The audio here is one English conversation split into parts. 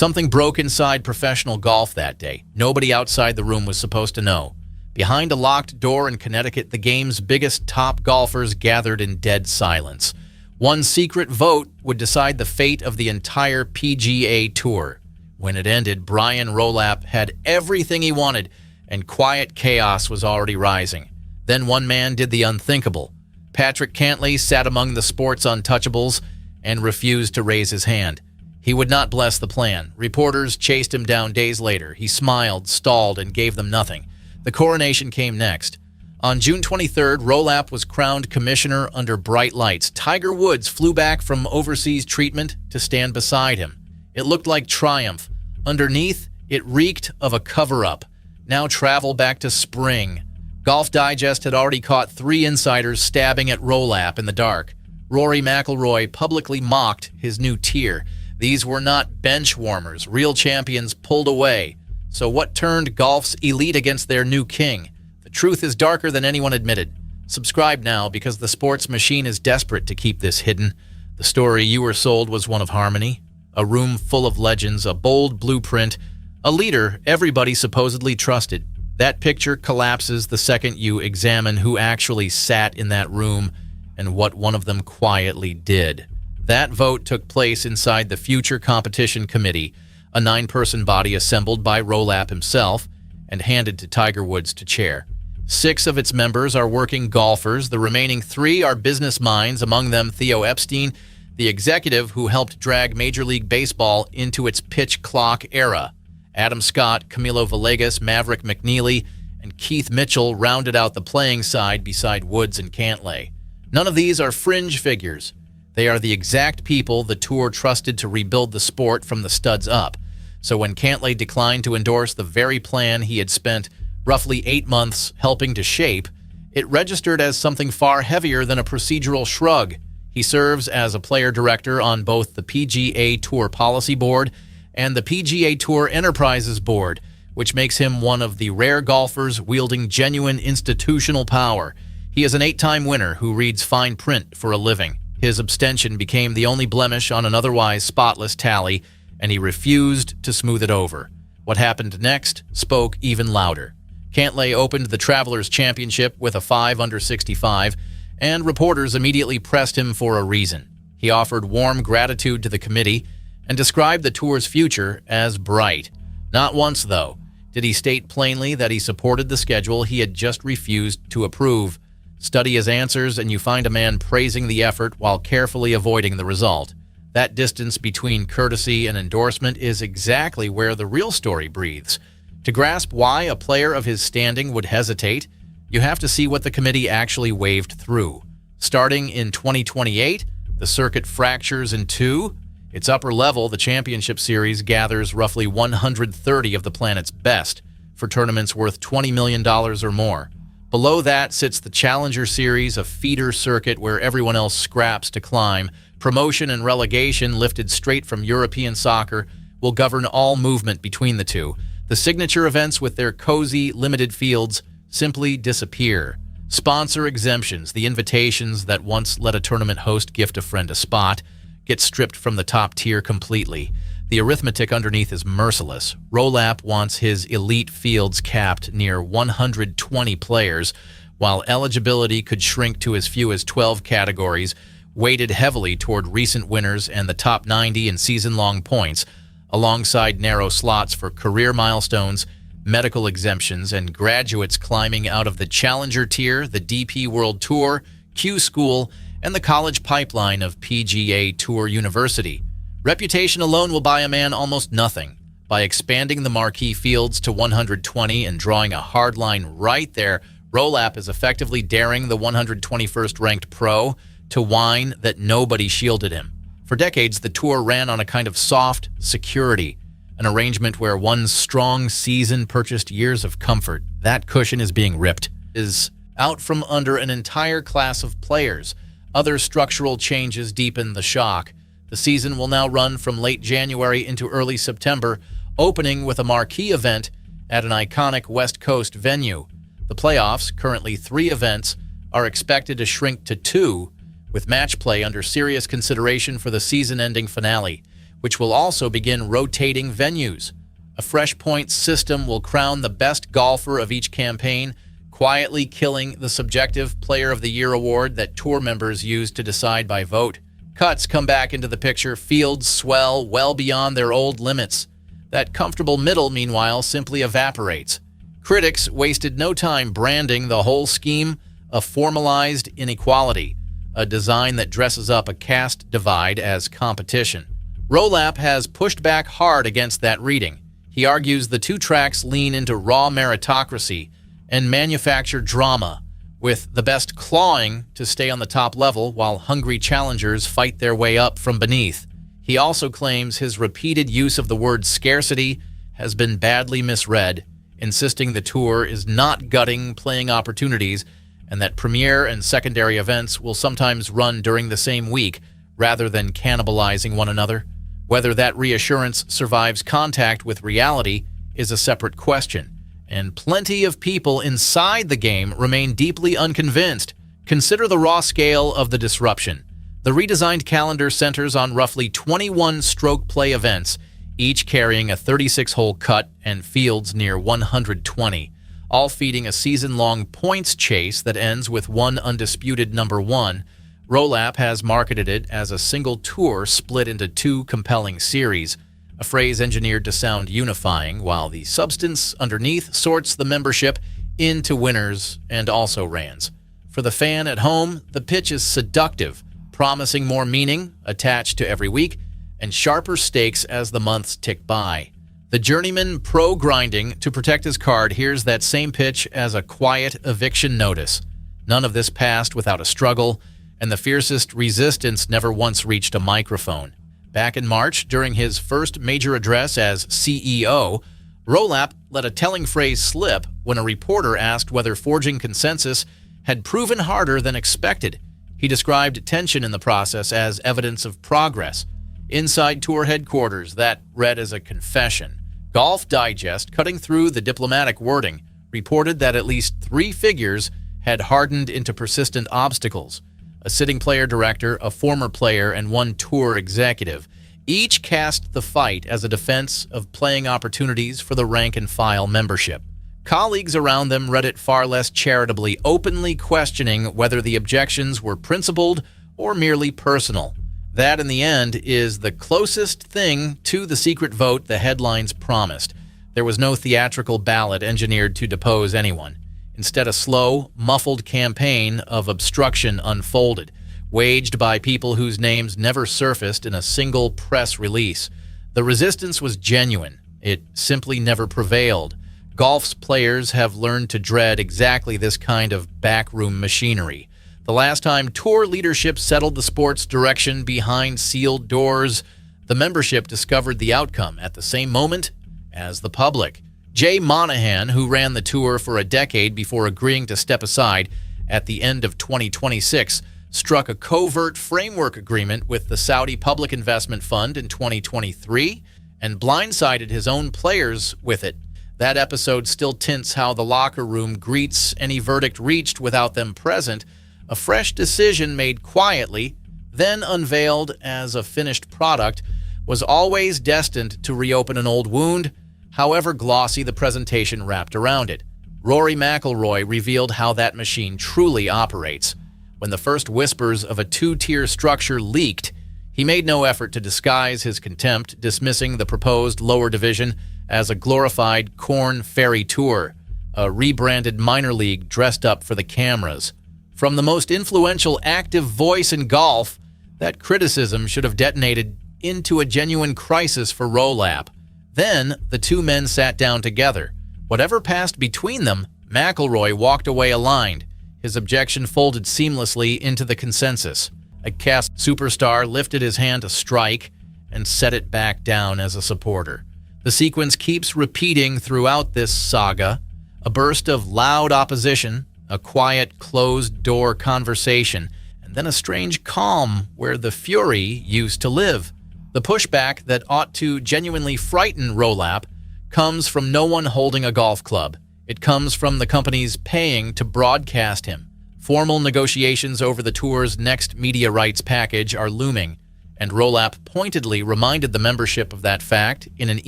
Something broke inside professional golf that day. Nobody outside the room was supposed to know. Behind a locked door in Connecticut, the game's biggest top golfers gathered in dead silence. One secret vote would decide the fate of the entire PGA Tour. When it ended, Brian Rolapp had everything he wanted, and quiet chaos was already rising. Then one man did the unthinkable. Patrick Cantlay sat among the sport's untouchables and refused to raise his hand. He would not bless the plan. Reporters chased him down days later. He smiled, stalled, and gave them nothing. The coronation came next. On June 23rd, Rolapp was crowned commissioner under bright lights. Tiger Woods flew back from overseas treatment to stand beside him. It looked like triumph. Underneath, it reeked of a cover-up. Now travel back to spring. Golf Digest had already caught 3 insiders stabbing at Rolapp in the dark. Rory McIlroy publicly mocked his new tier. These were not bench warmers. Real champions pulled away. So what turned golf's elite against their new king? The truth is darker than anyone admitted. Subscribe now because the sports machine is desperate to keep this hidden. The story you were sold was one of harmony, a room full of legends, a bold blueprint, a leader everybody supposedly trusted. That picture collapses the second you examine who actually sat in that room and what one of them quietly did. That vote took place inside the Future Competition Committee, a 9-person body assembled by Rolapp himself and handed to Tiger Woods to chair. 6 of its members are working golfers. The remaining 3 are business minds, among them Theo Epstein, the executive who helped drag Major League Baseball into its pitch clock era. Adam Scott, Camilo Villegas, Maverick McNeely, and Keith Mitchell rounded out the playing side beside Woods and Cantlay. None of these are fringe figures. They are the exact people the tour trusted to rebuild the sport from the studs up. So when Cantlay declined to endorse the very plan he had spent roughly 8 months helping to shape, it registered as something far heavier than a procedural shrug. He serves as a player director on both the PGA Tour Policy Board and the PGA Tour Enterprises Board, which makes him one of the rare golfers wielding genuine institutional power. He is an 8-time winner who reads fine print for a living. His abstention became the only blemish on an otherwise spotless tally, and he refused to smooth it over. What happened next spoke even louder. Cantlay opened the Travelers Championship with a 5 under 65, and reporters immediately pressed him for a reason. He offered warm gratitude to the committee and described the tour's future as bright. Not once, though, did he state plainly that he supported the schedule he had just refused to approve. Study his answers and you find a man praising the effort while carefully avoiding the result. That distance between courtesy and endorsement is exactly where the real story breathes. To grasp why a player of his standing would hesitate, you have to see what the committee actually waved through. Starting in 2028, the circuit fractures in 2. Its upper level, the Championship Series, gathers roughly 130 of the planet's best for tournaments worth $20 million or more. Below that sits the Challenger Series, a feeder circuit where everyone else scraps to climb. Promotion and relegation, lifted straight from European soccer, will govern all movement between the two. The signature events with their cozy, limited fields simply disappear. Sponsor exemptions, the invitations that once let a tournament host gift a friend a spot, get stripped from the top tier completely. The arithmetic underneath is merciless. Rolapp wants his elite fields capped near 120 players, while eligibility could shrink to as few as 12 categories, weighted heavily toward recent winners and the top 90 in season-long points, alongside narrow slots for career milestones, medical exemptions, and graduates climbing out of the Challenger tier, the DP World Tour, Q School, and the college pipeline of PGA Tour University. Reputation alone will buy a man almost nothing. By expanding the marquee fields to 120 and drawing a hard line right there, Rolapp is effectively daring the 121st ranked pro to whine that nobody shielded him. For decades, the tour ran on a kind of soft security, an arrangement where one strong season purchased years of comfort. That cushion is being ripped, is out from under an entire class of players. Other structural changes deepen the shock. The season will now run from late January into early September, opening with a marquee event at an iconic West Coast venue. The playoffs, currently 3 events, are expected to shrink to 2, with match play under serious consideration for the season-ending finale. which will also begin rotating venues. A fresh points system will crown the best golfer of each campaign, quietly killing the subjective Player of the Year award that tour members use to decide by vote. Cuts come back into the picture, fields swell well beyond their old limits. That comfortable middle, meanwhile, simply evaporates. Critics wasted no time branding the whole scheme a formalized inequality, a design that dresses up a caste divide as competition. Rolapp has pushed back hard against that reading. He argues the two tracks lean into raw meritocracy and manufacture drama, with the best clawing to stay on the top level while hungry challengers fight their way up from beneath. He also claims his repeated use of the word scarcity has been badly misread, insisting the tour is not gutting playing opportunities and that premier and secondary events will sometimes run during the same week rather than cannibalizing one another. Whether that reassurance survives contact with reality is a separate question, and plenty of people inside the game remain deeply unconvinced. Consider the raw scale of the disruption. The redesigned calendar centers on roughly 21 stroke play events, each carrying a 36-hole cut and fields near 120, all feeding a season-long points chase that ends with one undisputed number one. Rolapp has marketed it as a single tour split into two compelling series, a phrase engineered to sound unifying, while the substance underneath sorts the membership into winners and also-rans. For the fan at home, the pitch is seductive, promising more meaning attached to every week and sharper stakes as the months tick by. The journeyman pro-grinding to protect his card hears that same pitch as a quiet eviction notice. None of this passed without a struggle, and the fiercest resistance never once reached a microphone. Back in March, during his first major address as CEO, Rolapp let a telling phrase slip when a reporter asked whether forging consensus had proven harder than expected. He described tension in the process as evidence of progress. Inside tour headquarters, that read as a confession. Golf Digest, cutting through the diplomatic wording, reported that at least 3 figures had hardened into persistent obstacles. A sitting player director, a former player, and one tour executive. Each cast the fight as a defense of playing opportunities for the rank-and-file membership. Colleagues around them read it far less charitably, openly questioning whether the objections were principled or merely personal. That, in the end, is the closest thing to the secret vote the headlines promised. There was no theatrical ballot engineered to depose anyone. Instead, a slow, muffled campaign of obstruction unfolded, waged by people whose names never surfaced in a single press release. The resistance was genuine. It simply never prevailed. Golf's players have learned to dread exactly this kind of backroom machinery. The last time tour leadership settled the sport's direction behind sealed doors, the membership discovered the outcome at the same moment as the public. Jay Monahan, who ran the tour for a decade before agreeing to step aside at the end of 2026, struck a covert framework agreement with the Saudi Public Investment Fund in 2023 and blindsided his own players with it. That episode still tints how the locker room greets any verdict reached without them present, a fresh decision made quietly, then unveiled as a finished product, was always destined to reopen an old wound, however glossy the presentation wrapped around it. Rory McIlroy revealed how that machine truly operates. When the first whispers of a 2-tier structure leaked, he made no effort to disguise his contempt, dismissing the proposed lower division as a glorified Corn Ferry Tour, a rebranded minor league dressed up for the cameras. From the most influential active voice in golf, that criticism should have detonated into a genuine crisis for Rolapp. Then, the two men sat down together. Whatever passed between them, McIlroy walked away aligned, his objection folded seamlessly into the consensus. A cast superstar lifted his hand to strike and set it back down as a supporter. The sequence keeps repeating throughout this saga, a burst of loud opposition, a quiet, closed-door conversation, and then a strange calm where the fury used to live. The pushback that ought to genuinely frighten Rolapp comes from no one holding a golf club. It comes from the companies paying to broadcast him. Formal negotiations over the tour's next media rights package are looming, and Rolapp pointedly reminded the membership of that fact in an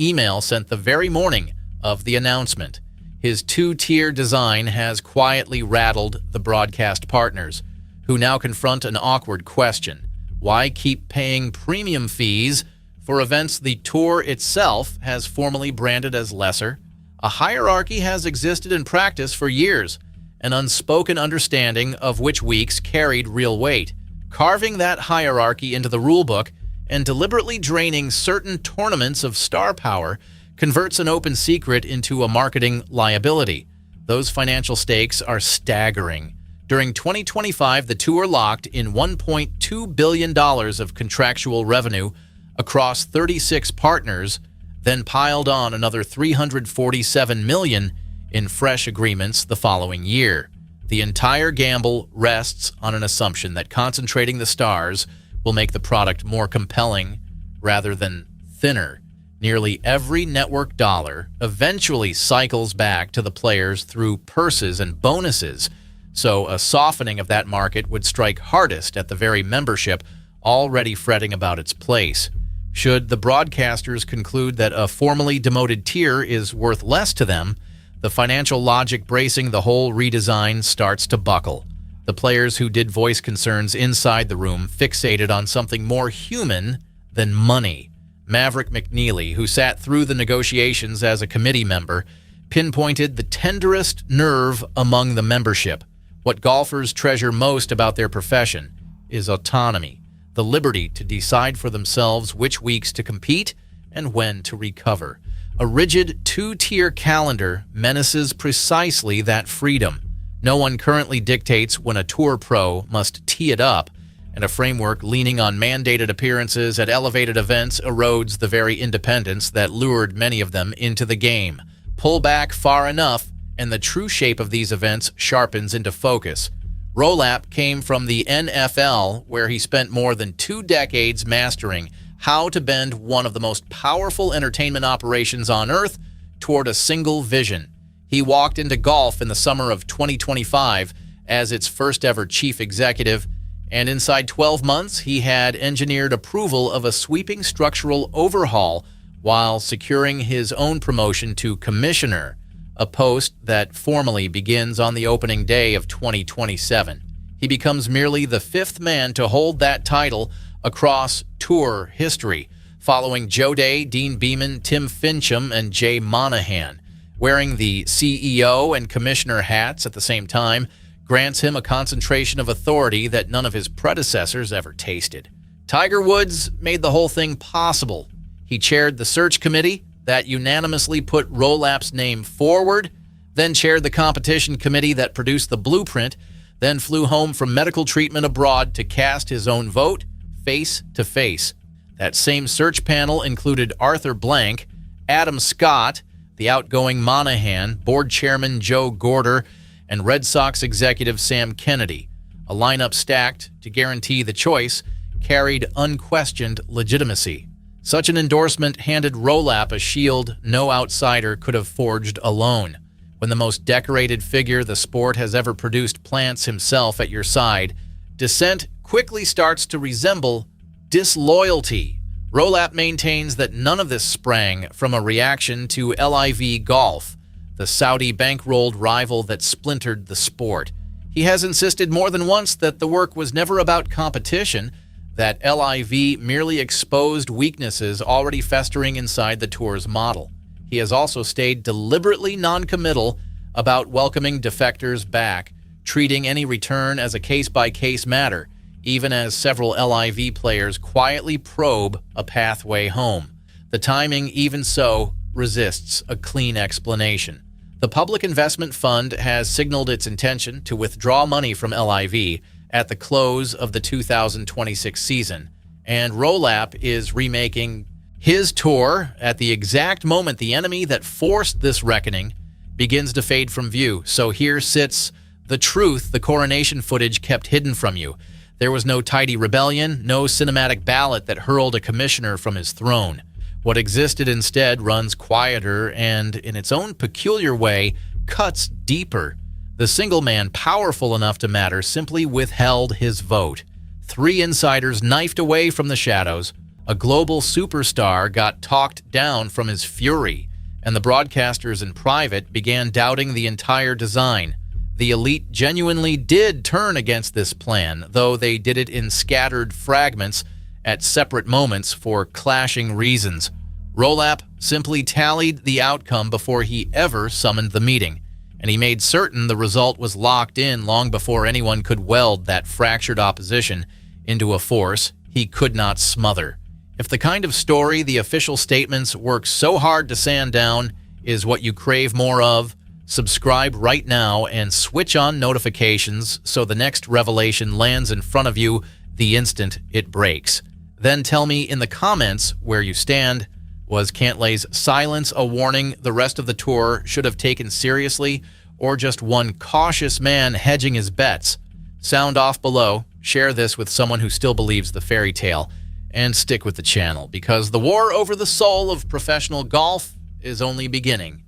email sent the very morning of the announcement. His two-tier design has quietly rattled the broadcast partners, who now confront an awkward question. Why keep paying premium fees for events the tour itself has formally branded as lesser? A hierarchy has existed in practice for years, an unspoken understanding of which weeks carried real weight. Carving that hierarchy into the rulebook and deliberately draining certain tournaments of star power converts an open secret into a marketing liability. Those financial stakes are staggering. During 2025, the tour locked in $1.2 billion of contractual revenue across 36 partners, then piled on another $347 million in fresh agreements the following year. The entire gamble rests on an assumption that concentrating the stars will make the product more compelling rather than thinner. Nearly every network dollar eventually cycles back to the players through purses and bonuses, so a softening of that market would strike hardest at the very membership already fretting about its place. Should the broadcasters conclude that a formally demoted tier is worth less to them, the financial logic bracing the whole redesign starts to buckle. The players who did voice concerns inside the room fixated on something more human than money. Maverick McNeely, who sat through the negotiations as a committee member, pinpointed the tenderest nerve among the membership. What golfers treasure most about their profession is autonomy, the liberty to decide for themselves which weeks to compete and when to recover. A rigid two-tier calendar menaces precisely that freedom. No one currently dictates when a tour pro must tee it up, and a framework leaning on mandated appearances at elevated events erodes the very independence that lured many of them into the game. Pull back far enough, and the true shape of these events sharpens into focus. Rolapp came from the NFL, where he spent more than 2 decades mastering how to bend one of the most powerful entertainment operations on earth toward a single vision. He walked into golf in the summer of 2025 as its first ever chief executive, and inside 12 months, he had engineered approval of a sweeping structural overhaul while securing his own promotion to commissioner, a post that formally begins on the opening day of 2027. He becomes merely the 5th man to hold that title across tour history, following Joe Day, Dean Beeman, Tim Fincham, and Jay Monahan. Wearing the CEO and commissioner hats at the same time grants him a concentration of authority that none of his predecessors ever tasted. Tiger Woods made the whole thing possible. He chaired the search committee that unanimously put Rolapp's name forward, then chaired the competition committee that produced the blueprint, then flew home from medical treatment abroad to cast his own vote face to face. That same search panel included Arthur Blank, Adam Scott, the outgoing Monahan, board chairman Joe Gorder, and Red Sox executive Sam Kennedy. A lineup stacked to guarantee the choice carried unquestioned legitimacy. Such an endorsement handed Rolapp a shield no outsider could have forged alone. When the most decorated figure the sport has ever produced plants himself at your side, dissent quickly starts to resemble disloyalty. Rolapp maintains that none of this sprang from a reaction to LIV Golf, the Saudi bankrolled rival that splintered the sport. He has insisted more than once that the work was never about competition, that LIV merely exposed weaknesses already festering inside the tour's model. He has also stayed deliberately non-committal about welcoming defectors back, treating any return as a case-by-case matter, even as several LIV players quietly probe a pathway home. The timing, even so, resists a clean explanation. The Public Investment Fund has signaled its intention to withdraw money from LIV at the close of the 2026 season, and Rolapp is remaking his tour at the exact moment the enemy that forced this reckoning begins to fade from view. So here sits the truth the coronation footage kept hidden from you. There was no tidy rebellion, no cinematic ballot that hurled a commissioner from his throne. What existed instead runs quieter and, in its own peculiar way, cuts deeper. The single man powerful enough to matter simply withheld his vote. 3 insiders knifed away from the shadows, a global superstar got talked down from his fury, and the broadcasters in private began doubting the entire design. The elite genuinely did turn against this plan, though they did it in scattered fragments at separate moments for clashing reasons. Rolapp simply tallied the outcome before he ever summoned the meeting, and he made certain the result was locked in long before anyone could weld that fractured opposition into a force he could not smother. If the kind of story the official statements work so hard to sand down is what you crave more of, subscribe right now and switch on notifications so the next revelation lands in front of you the instant it breaks. Then tell me in the comments where you stand. Was Cantlay's silence a warning the rest of the tour should have taken seriously, or just one cautious man hedging his bets? Sound off below, share this with someone who still believes the fairy tale, and stick with the channel, because the war over the soul of professional golf is only beginning.